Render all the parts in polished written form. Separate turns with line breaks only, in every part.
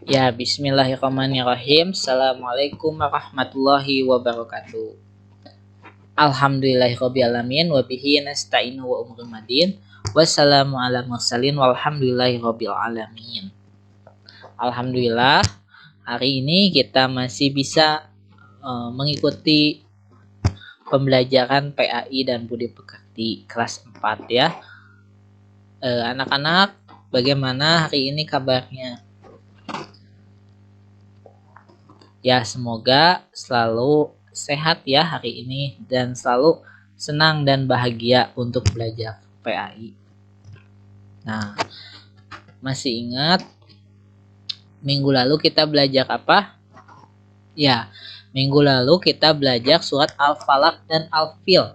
Ya, bismillahirrahmanirrahim. Assalamualaikum warahmatullahi wabarakatuh. Alhamdulillahirrabbilalamin wa bihi nasta'inu wa umurul madin. Wassalamu ala mursalin walhamdulillahirabbil alamin. Alhamdulillah, hari ini kita masih bisa mengikuti pembelajaran PAI dan Budi Pekerti kelas 4 ya. Anak-anak, bagaimana hari ini kabarnya? Ya, semoga selalu sehat ya hari ini dan selalu senang dan bahagia untuk belajar PAI. Nah, masih ingat minggu lalu kita belajar apa? Ya, minggu lalu kita belajar surat Al-Falaq dan Al-Fil.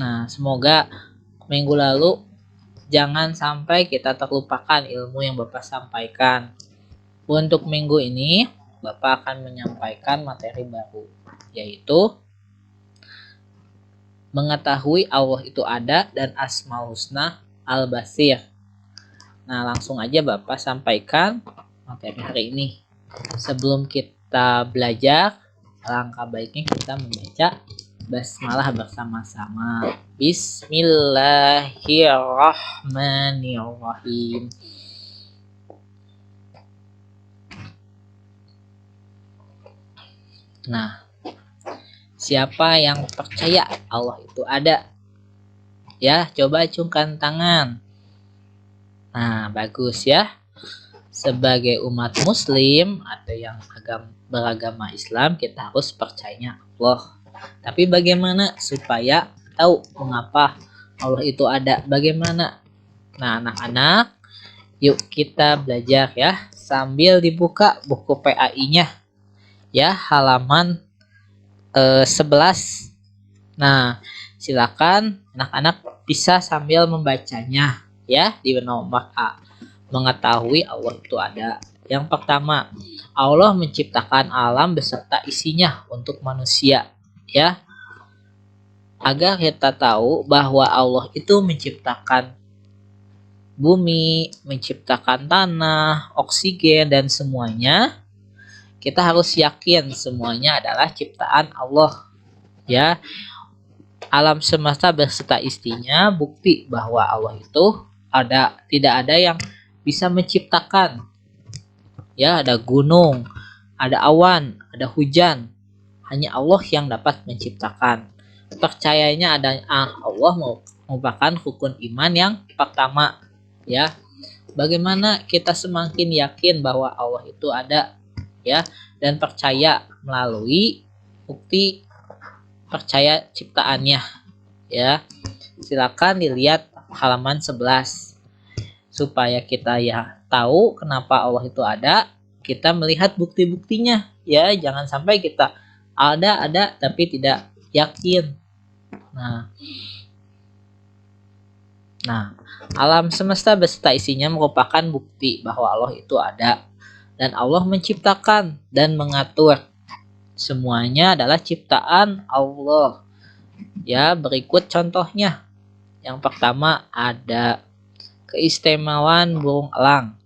Nah, semoga minggu lalu jangan sampai kita terlupakan ilmu yang Bapak sampaikan. Untuk minggu ini Bapak akan menyampaikan materi baru, yaitu mengetahui Allah itu ada dan Asmaul Husna Al-Basir. Nah, langsung aja Bapak sampaikan materi hari ini. Sebelum kita belajar, alangkah baiknya kita membaca basmalah bersama-sama. Bismillahirrahmanirrahim. Nah, siapa yang percaya Allah itu ada? Ya, coba acungkan tangan. Nah, bagus ya. Sebagai umat muslim atau yang beragama Islam, kita harus percaya Allah. Tapi bagaimana supaya tahu mengapa Allah itu ada? Bagaimana? Nah, anak-anak, yuk kita belajar ya. Sambil dibuka buku PAI-nya. Ya, halaman 11. Nah, silakan anak-anak bisa sambil membacanya ya di nomor A. Mengetahui Allah itu ada. Yang pertama, Allah menciptakan alam beserta isinya untuk manusia ya. Agar kita tahu bahwa Allah itu menciptakan bumi, menciptakan tanah, oksigen dan semuanya, kita harus yakin semuanya adalah ciptaan Allah ya. Alam semesta beserta isinya bukti bahwa Allah itu ada, tidak ada yang bisa menciptakan ya. Ada gunung, ada awan, ada hujan, hanya Allah yang dapat menciptakan. Percayanya ada Allah merupakan rukun iman yang pertama ya. Bagaimana kita semakin yakin bahwa Allah itu ada ya, dan percaya melalui bukti percaya ciptaannya ya. Silakan dilihat halaman 11 supaya kita ya tahu kenapa Allah itu ada. Kita melihat bukti-buktinya ya, jangan sampai kita ada tapi tidak yakin. Nah, alam semesta beserta isinya merupakan bukti bahwa Allah itu ada. Dan Allah menciptakan dan mengatur. Semuanya adalah ciptaan Allah. Ya, berikut contohnya. Yang pertama ada keistimewaan burung elang,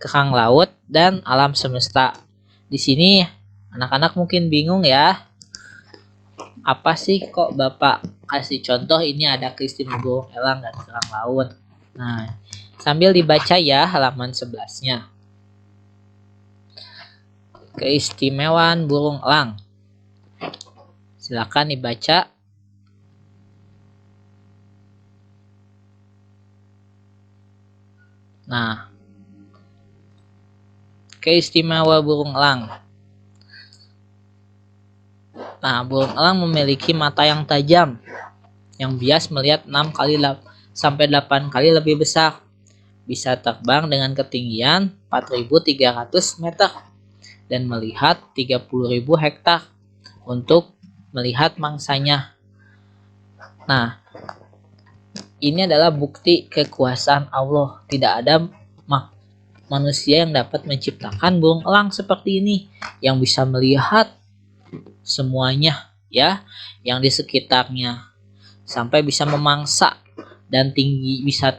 kerang laut, dan alam semesta. Di sini anak-anak mungkin bingung ya. Apa sih kok Bapak kasih contoh ini ada keistimewaan burung elang dan kerang laut? Nah, sambil dibaca ya halaman 11-nya. Keistimewaan burung elang. Silakan dibaca. Nah, keistimewaan burung elang. Nah, burung elang memiliki mata yang tajam, yang bias melihat 6 kali sampai 8 kali lebih besar. Bisa terbang dengan ketinggian 4.300 meter dan melihat 30.000 hektar untuk melihat mangsanya. Nah, ini adalah bukti kekuasaan Allah. Tidak ada manusia yang dapat menciptakan burung elang seperti ini yang bisa melihat semuanya ya, yang di sekitarnya, sampai bisa memangsa dan tinggi, bisa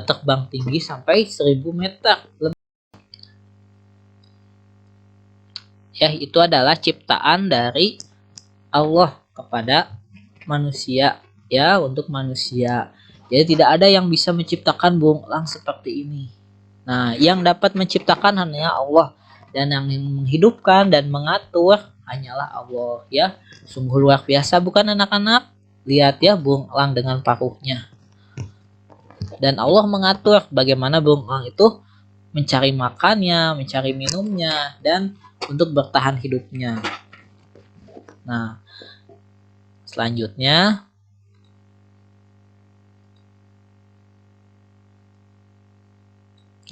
terbang tinggi sampai 1000 meter. Ya, itu adalah ciptaan dari Allah kepada manusia, ya, untuk manusia. Jadi tidak ada yang bisa menciptakan burung elang seperti ini. Nah, yang dapat menciptakan hanya Allah, dan yang menghidupkan dan mengatur hanyalah Allah, ya. Sungguh luar biasa bukan anak-anak? Lihat ya burung elang dengan paruhnya. Dan Allah mengatur bagaimana burung elang itu mencari makannya, mencari minumnya, dan untuk bertahan hidupnya. Nah, selanjutnya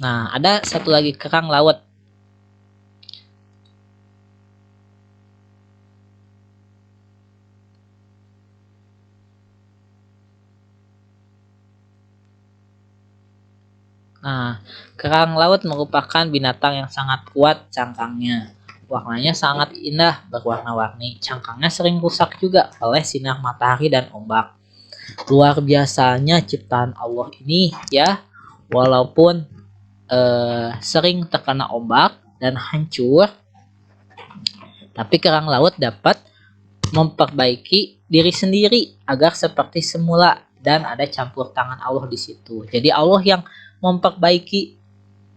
ada satu lagi kerang laut. Nah, kerang laut merupakan binatang yang sangat kuat cangkangnya. Warnanya sangat indah, berwarna-warni. Cangkangnya sering rusak juga oleh sinar matahari dan ombak. Luar biasanya ciptaan Allah ini, ya. Walaupun sering terkena ombak dan hancur, tapi kerang laut dapat memperbaiki diri sendiri agar seperti semula, dan ada campur tangan Allah di situ. Jadi Allah yang memperbaiki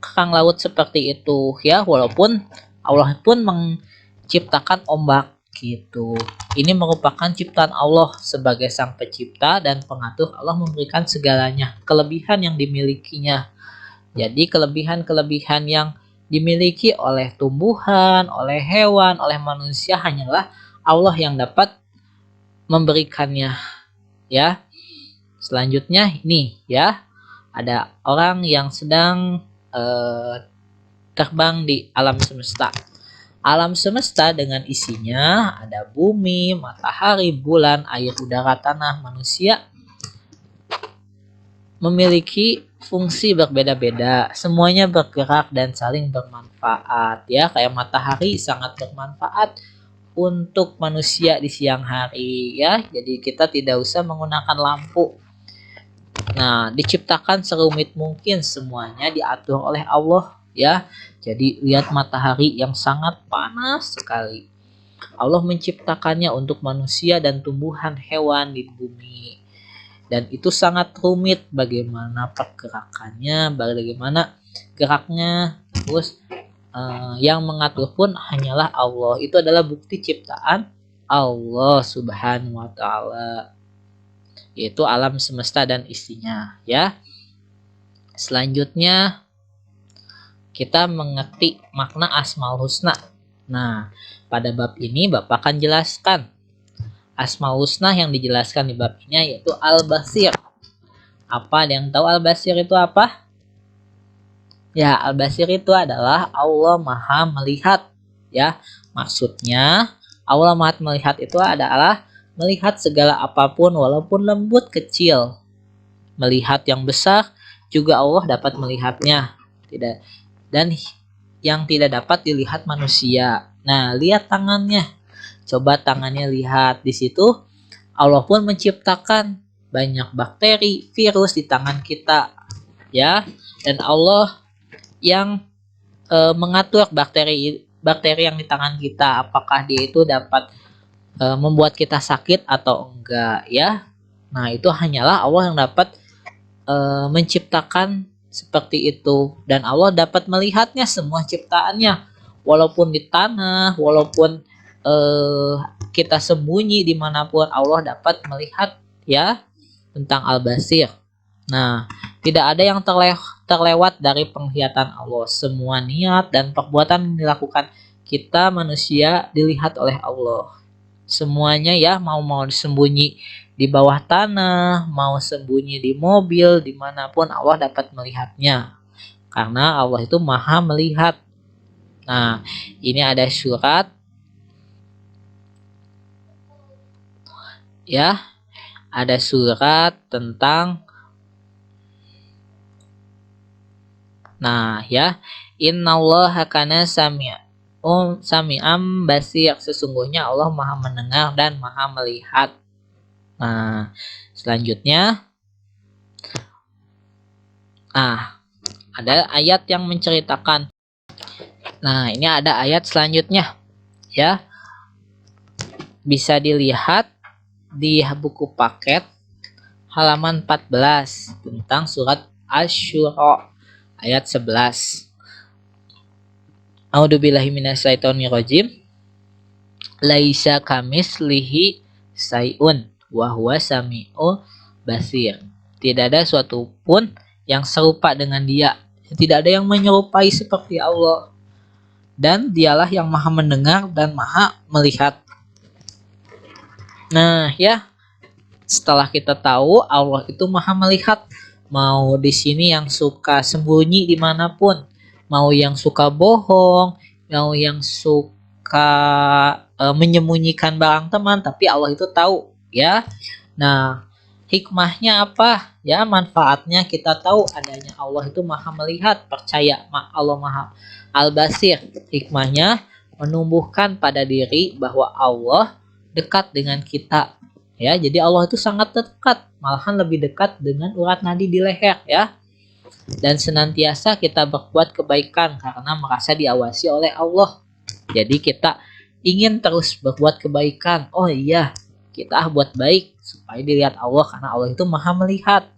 kerang laut seperti itu, ya, walaupun Allah pun menciptakan ombak gitu. Ini merupakan ciptaan Allah sebagai sang pencipta dan pengatur. Allah memberikan segalanya, kelebihan yang dimilikinya. Jadi kelebihan-kelebihan yang dimiliki oleh tumbuhan, oleh hewan, oleh manusia hanyalah Allah yang dapat memberikannya, ya. Selanjutnya ini, ya, ada orang yang sedang terbang di alam semesta. Alam semesta dengan isinya ada bumi, matahari, bulan, air, udara, tanah, manusia memiliki fungsi berbeda-beda. Semuanya bergerak dan saling bermanfaat, ya. Kayak matahari sangat bermanfaat untuk manusia di siang hari, ya. Jadi kita tidak usah menggunakan lampu. Nah, diciptakan serumit mungkin, semuanya diatur oleh Allah, ya. Jadi lihat matahari yang sangat panas sekali. Allah menciptakannya untuk manusia dan tumbuhan hewan di bumi. Dan itu sangat rumit bagaimana pergerakannya, bagaimana geraknya. Terus yang mengatur pun hanyalah Allah. Itu adalah bukti ciptaan Allah Subhanahu wa taala, yaitu alam semesta dan isinya, ya. Selanjutnya kita mengerti makna Asmaul Husna. Nah, pada bab ini Bapak akan jelaskan Asmaul Husna. Yang dijelaskan di bab ini yaitu Al-Basir. Apa ada yang tahu Al-Basir itu apa? Ya, Al-Basir itu adalah Allah Maha Melihat, ya. Maksudnya Allah Maha Melihat itu adalah melihat segala apapun walaupun lembut kecil. Melihat yang besar juga Allah dapat melihatnya. Tidak, dan yang tidak dapat dilihat manusia. Nah, lihat tangannya. Coba tangannya lihat di situ. Allah pun menciptakan banyak bakteri, virus di tangan kita, ya. Dan Allah yang mengatur bakteri yang di tangan kita, apakah dia itu dapat membuat kita sakit atau enggak, ya. Nah, itu hanyalah Allah yang dapat menciptakan seperti itu, dan Allah dapat melihatnya semua ciptaannya, walaupun di tanah, walaupun kita sembunyi dimanapun Allah dapat melihat, ya, tentang Al-Basir. Nah, tidak ada yang terlewat dari penglihatan Allah. Semua niat dan perbuatan yang dilakukan kita manusia dilihat oleh Allah. Semuanya, ya, mau disembunyi di bawah tanah, mau sembunyi di mobil, dimanapun Allah dapat melihatnya. Karena Allah itu Maha Melihat. Nah, ini ada surat, ya, ada surat tentang, nah, ya, innallaha kana sami'am basir, sesungguhnya Allah Maha mendengar dan Maha melihat. Nah, selanjutnya ada ayat yang menceritakan. Nah, ini ada ayat selanjutnya. ya. Bisa dilihat di buku paket halaman 14 tentang surat Asy-Syura ayat 11. A'udzubillahi minasyaitonirrajim. Laisa kamislihi sayun wa huwa sami'ul basir. Tidak ada suatu pun yang serupa dengan Dia. Tidak ada yang menyerupai seperti Allah. Dan Dialah yang Maha mendengar dan Maha melihat. Nah, ya, setelah kita tahu Allah itu Maha melihat, mau di sini yang suka sembunyi dimanapun, mau yang suka bohong, mau yang suka menyembunyikan barang teman, tapi Allah itu tahu, ya. Nah, hikmahnya apa? Ya, manfaatnya kita tahu adanya Allah itu Maha melihat, percaya Allah Maha Al-Basir. Hikmahnya menumbuhkan pada diri bahwa Allah dekat dengan kita, ya. Jadi Allah itu sangat dekat, malahan lebih dekat dengan urat nadi di leher, ya. Dan senantiasa kita berbuat kebaikan karena merasa diawasi oleh Allah. Jadi kita ingin terus berbuat kebaikan. Oh iya, kita buat baik supaya dilihat Allah karena Allah itu Maha melihat.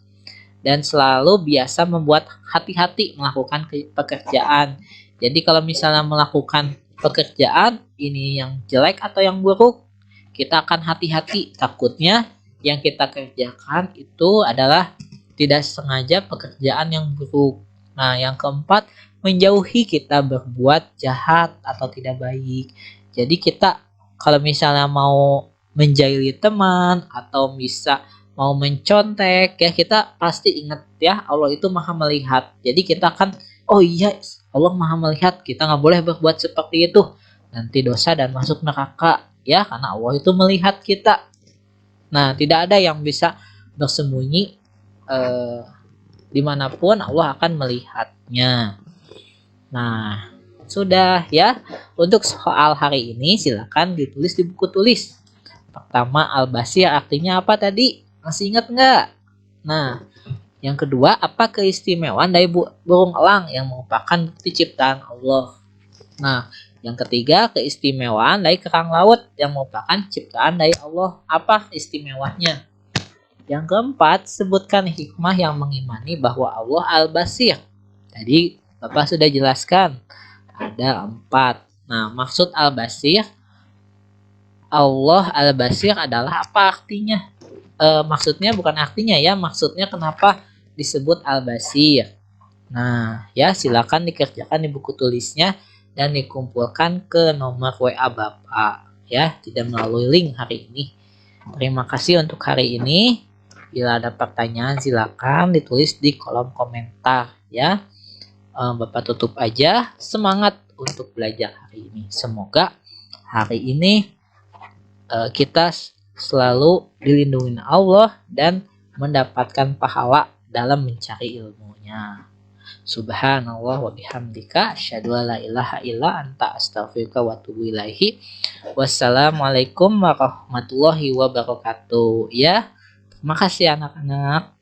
Dan selalu biasa membuat hati-hati melakukan pekerjaan. Jadi kalau misalnya melakukan pekerjaan ini yang jelek atau yang buruk, kita akan hati-hati, takutnya yang kita kerjakan itu adalah tidak sengaja pekerjaan yang buruk. Nah, yang keempat, menjauhi kita berbuat jahat atau tidak baik. Jadi kita kalau misalnya mau menjahili teman atau bisa mau mencontek, ya kita pasti ingat ya Allah itu Maha melihat. Jadi kita akan, oh iya Allah Maha melihat, kita nggak boleh berbuat seperti itu, nanti dosa dan masuk neraka, ya, karena Allah itu melihat kita. Nah, tidak ada yang bisa bersembunyi dimanapun, Allah akan melihatnya. Nah, sudah ya. Untuk soal hari ini silakan ditulis di buku tulis. Pertama, Al-Basir artinya apa tadi? Masih ingat nggak? Nah, yang kedua, apa keistimewaan dari burung elang yang merupakan bukti ciptaan Allah? Nah, yang ketiga, keistimewaan dari kerang laut yang merupakan ciptaan dari Allah. Apa istimewanya? Yang keempat, sebutkan hikmah yang mengimani bahwa Allah Al-Basir. Tadi Bapak sudah jelaskan, ada 4. Nah, maksud Al-Basir, Allah Al-Basir adalah apa artinya? Maksudnya bukan artinya ya, maksudnya kenapa disebut Al-Basir. Nah, ya silakan dikerjakan di buku tulisnya dan dikumpulkan ke nomor WA Bapak, ya, tidak melalui link hari ini. Terima kasih untuk hari ini. Bila ada pertanyaan silakan ditulis di kolom komentar, ya. Bapak tutup aja. Semangat untuk belajar hari ini. Semoga hari ini kita selalu dilindungi Allah dan mendapatkan pahala dalam mencari ilmunya. Subhanallah wa bihamdika asyhadu an la ilaha illa anta astaghfiruka wa atubu ilaihi. Wassalamualaikum warahmatullahi wabarakatuh. Ya, terima kasih anak-anak.